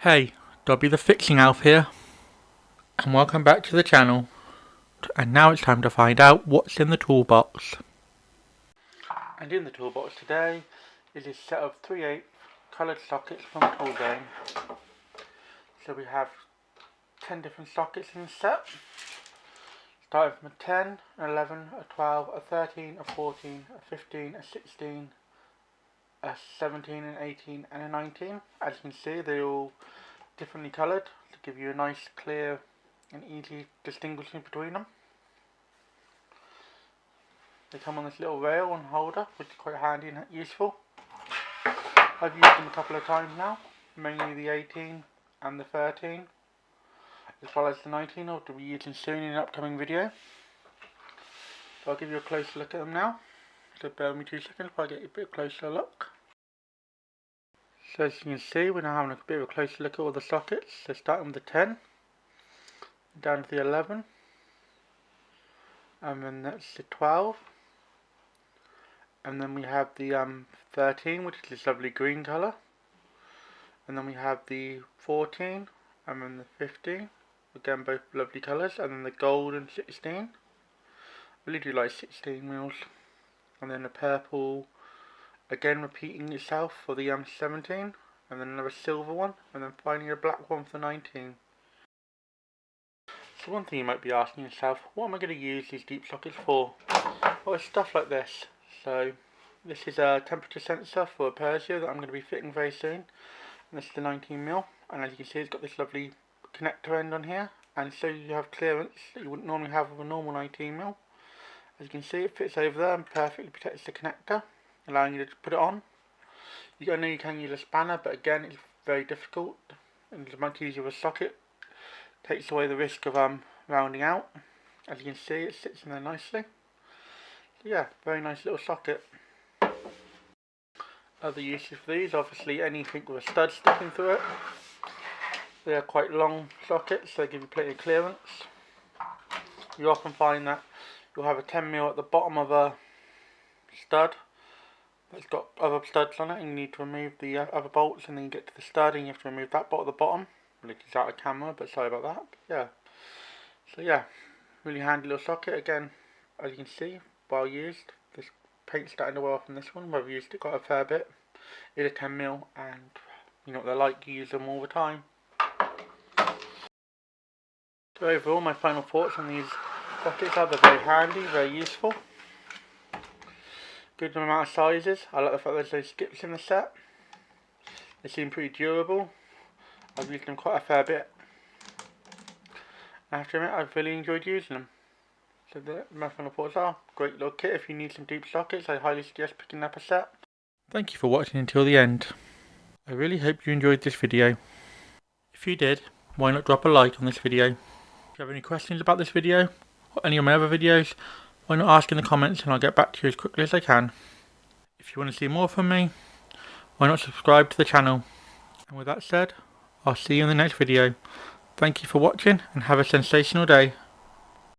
Hey, Dobby the Fixing Elf here, and welcome back to the channel. And now it's time to find out what's in the toolbox. And in the toolbox today is a set of 3/8 coloured sockets from Toolzone. So we have 10 different sockets in the set, starting from a 10, an 11, a 12, a 13, a 14, a 15, a 16, a 17, an 18 and a 19. As you can see, they're all differently coloured to give you a nice, clear and easy distinguishing between them. They come on this little rail and holder, which is quite handy and useful. I've used them a couple of times now, mainly the 18 and the 13, as well as the 19 I'll be using soon in an upcoming video. So I'll give you a closer look at them now. So bear with me 2 seconds while I get you a bit closer look. So as you can see, we're now having a bit of a closer look at all the sockets. So starting with the 10, down to the 11, and then that's the 12, and then we have the 13, which is this lovely green colour, and then we have the 14, and then the 15, again both lovely colours, and then the golden 16, I really do like 16 mils, and then the purple, again repeating itself for the 17, and then another silver one, and then finally a black one for 19. So one thing you might be asking yourself, what am I going to use these deep sockets for? Well, it's stuff like this. So this is a temperature sensor for a Persia that I'm going to be fitting very soon, and this is the 19mm, and as you can see it's got this lovely connector end on here, and so you have clearance that you wouldn't normally have with a normal 19mm. As you can see, it fits over there and perfectly protects the connector, allowing you to put it on. I know you can use a spanner, but again it's very difficult and it's much easier with a socket. Takes away the risk of rounding out. As you can see, it sits in there nicely. So yeah, very nice little socket. Other uses for these, obviously anything with a stud sticking through it. They are quite long sockets, so they give you plenty of clearance. You often find that you'll have a 10mm at the bottom of a stud that's got other studs on it, and you need to remove the other bolts, and then you get to the stud and you have to remove that bolt at the bottom. Well, it's out of camera, but sorry about that. But yeah, so yeah, really handy little socket. Again, as you can see, well used. This paint's starting to wear off on this one, I've used it quite a fair bit. It's a 10mm, and you know what they're like, you use them all the time. So overall, my final thoughts on these sockets are they're very handy, very useful. Good amount of sizes. I like the fact there's those skips in the set. They seem pretty durable. I've used them quite a fair bit. I have to admit, I've really enjoyed using them. So my final thoughts are, great little kit if you need some deep sockets. I highly suggest picking up a set. Thank you for watching until the end. I really hope you enjoyed this video. If you did, why not drop a like on this video? If you have any questions about this video, or any of my other videos, why not ask in the comments and I'll get back to you as quickly as I can. If you want to see more from me, why not subscribe to the channel? And with that said, I'll see you in the next video. Thank you for watching and have a sensational day.